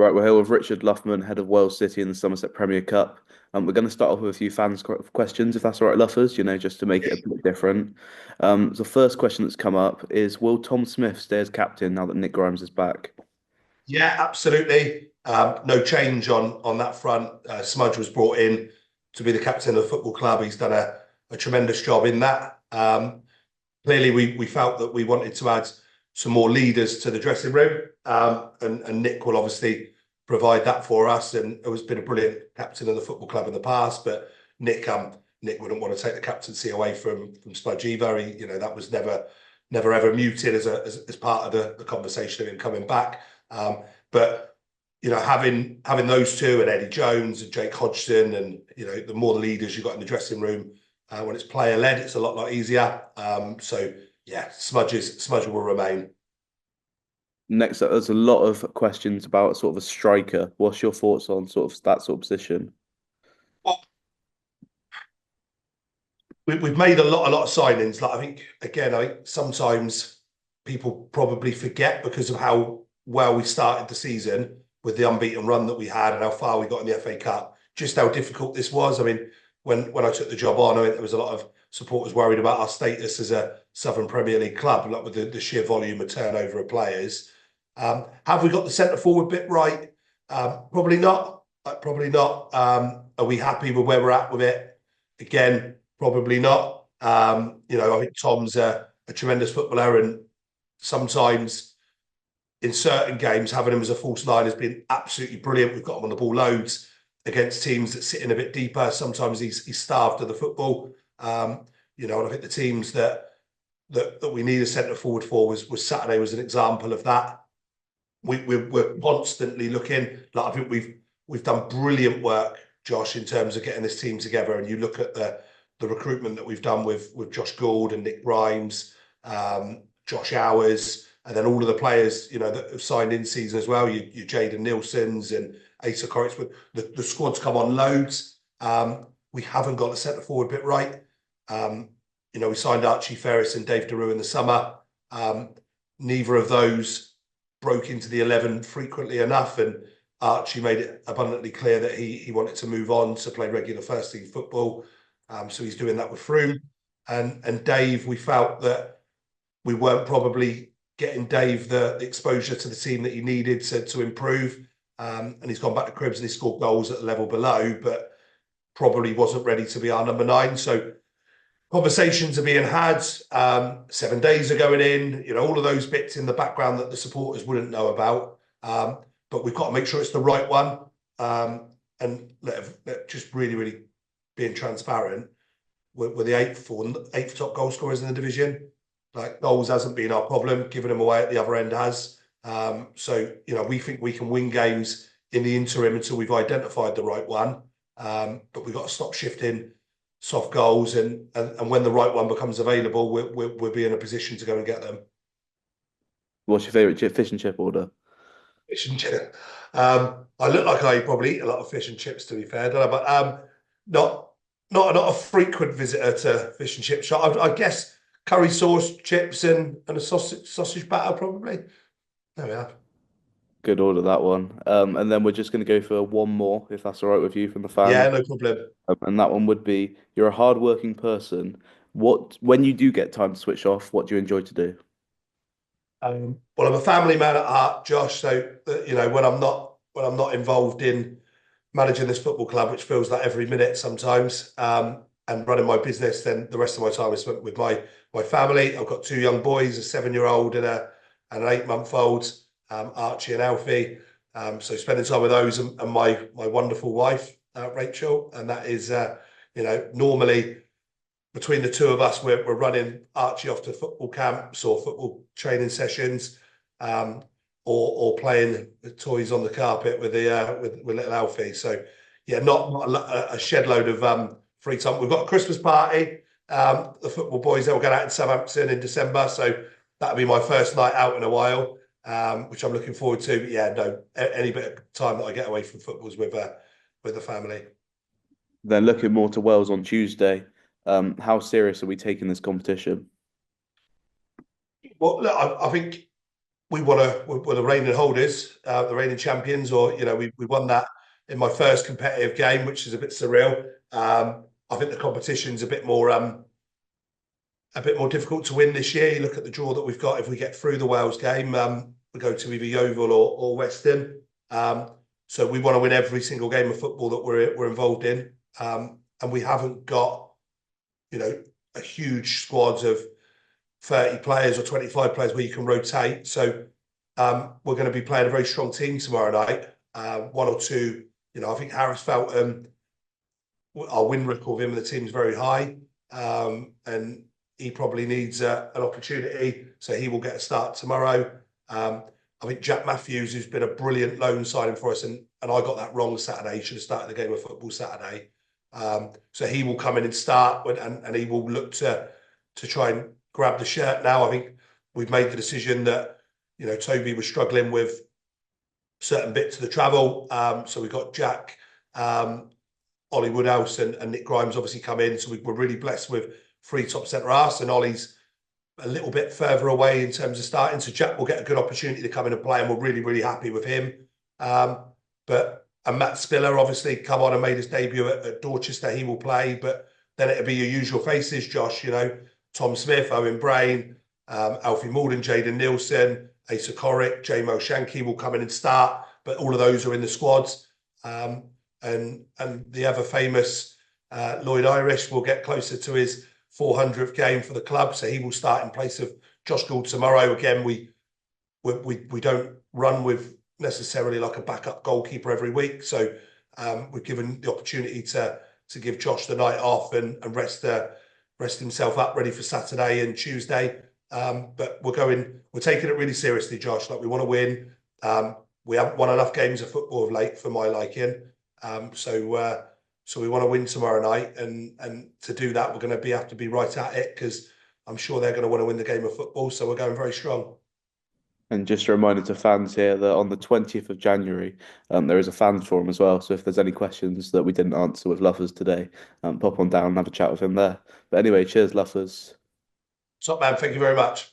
Right, we're here with Richard Luffman, head of Wales City in the Somerset Premier Cup. We're going to start off with a few questions, if that's all right, Luffers, just to make it a bit different. The first question that's come up is, will Tom Smith stay as captain now that Nick Grimes is back? Yeah, absolutely. No change on that front. Smudge was brought in to be the captain of the football club. He's done a tremendous job in that. Clearly, we felt that we wanted to add some more leaders to the dressing room, and Nick will obviously provide that for us. And it has been a brilliant captain of the football club in the past, but Nick wouldn't want to take the captaincy away from Smudge either. That was never ever muted as part of the conversation of him coming back. But having those two and Eddie Jones and Jake Hodgson, and the more leaders you've got in the dressing room, when it's player led, it's a lot easier. So yeah, Smudge will remain. Next up, there's a lot of questions about sort of a striker. What's your thoughts on sort of that sort of position? Well, we've made a lot of signings. Like I think sometimes people probably forget because of how well we started the season with the unbeaten run that we had and how far we got in the FA Cup, just how difficult this was. I mean, when I took the job on, I mean, there was a lot of supporters worried about our status as a Southern Premier League club, like with the sheer volume of turnover of players. Have we got the centre forward bit right? Probably not. Probably not. Are we happy with where we're at with it? Again, probably not. I think Tom's a tremendous footballer, and sometimes in certain games, having him as a false nine has been absolutely brilliant. We've got him on the ball loads against teams that sit in a bit deeper. Sometimes he's starved of the football. And I think the teams that we need a centre forward for was Saturday was an example of that. We're constantly looking. Like I think we've done brilliant work, Josh, in terms of getting this team together. And you look at the recruitment that we've done with Josh Gould and Nick Grimes, Josh Hours, and then all of the players that have signed in season as well. You Jaden Nilsson's and Asa Corrix. The squad's come on loads. We haven't got the centre forward bit right. We signed Archie Ferris and Dave Daru in the summer. Neither of those broke into the 11 frequently enough, and Archie made it abundantly clear that he wanted to move on to play regular first team football. So he's doing that with Froome. And Dave, we felt that we weren't probably getting Dave the exposure to the team that he needed to improve. And he's gone back to Cribs and he scored goals at the level below, but probably wasn't ready to be our number 9. So conversations are being had. 7 days are going in, all of those bits in the background that the supporters wouldn't know about. But we've got to make sure it's the right one. And just really being transparent. We're the eighth top goal scorers in the division. Like goals hasn't been our problem. Giving them away at the other end has. So we think we can win games in the interim until we've identified the right one. But we've got to stop shifting soft goals, and when the right one becomes available, we'll be in a position to go and get them. What's your favourite fish and chip order? Fish and chip. I look like I probably eat a lot of fish and chips, to be fair, don't I? But not a frequent visitor to fish and chip shop. I guess curry sauce, chips, and a sausage batter probably. There we are. Good order, that one. And then we're just going to go for one more, if that's all right with you, from the Yeah, fans. no problem. And that one would be, you're a hardworking person. When you do get time to switch off, what do you enjoy to do? Well, I'm a family man at heart, Josh. So when I'm not involved in managing this football club, which feels like every minute sometimes, and running my business, then the rest of my time is spent with my family. I've got 2 young boys, a 7-year-old and an 8-month-old, Archie and Alfie. So spending time with those and my wonderful wife, Rachel, and that is normally between the two of us, we're running Archie off to football camps or football training sessions, or playing toys on the carpet with little Alfie. So yeah, not a shed load of free time. We've got a Christmas party. The football boys, they'll get out in Southampton in December, so that'll be my first night out in a while, which I'm looking forward to. But yeah, no, any bit of time that I get away from football is with the family. Then looking more to Wales on Tuesday, how serious are we taking this competition? Well, look, I think we're the reigning holders, the reigning champions, or we won that in my first competitive game, which is a bit surreal. I think the competition's a bit more difficult to win this year. You look at the draw that we've got. If we get through the Wales game, we go to either Yeovil or Weston. So we want to win every single game of football that we're involved in, and we haven't got a huge squads of 30 players or 25 players where you can rotate. So we're going to be playing a very strong team tomorrow night. One or two, I think Harris Felton, our win record with him and the team's very high, and he probably needs an opportunity, so he will get a start tomorrow. I think Jack Matthews, who's been a brilliant loan signing for us, and I got that wrong Saturday. He should have started the game of football Saturday. So he will come in and start, and he will look to try and grab the shirt now. I think we've made the decision that Toby was struggling with certain bits of the travel, so we got Jack, Ollie Woodhouse, and Nick Grimes obviously come in. So we're really blessed with three top centre halves, and Ollie's a little bit further away in terms of starting. So Jack will get a good opportunity to come in and play, and we're really, really happy with him. And Matt Spiller obviously come on and made his debut at Dorchester. He will play, but then it'll be your usual faces, Josh. Tom Smith, Owen Brain, Alfie Malden, Jaden Nielsen, Asa Corrick, J-Mo Shanky will come in and start, but all of those are in the squads. And the ever famous Lloyd Irish will get closer to his 400th game for the club, so he will start in place of Josh Gould tomorrow. Again, we don't run with necessarily like a backup goalkeeper every week, so we're given the opportunity to give Josh the night off and rest himself up, ready for Saturday and Tuesday. But we're taking it really seriously, Josh. Like, we want to win. We haven't won enough games of football of late for my liking. So we want to win tomorrow night, and to do that, we're going to have to be right at it, because I'm sure they're going to want to win the game of football. So we're going very strong. And just a reminder to fans here that on the 20th of January, there is a fans forum as well. So if there's any questions that we didn't answer with Luffers today, pop on down and have a chat with him there. But anyway, cheers, Luffers. Top man, thank you very much.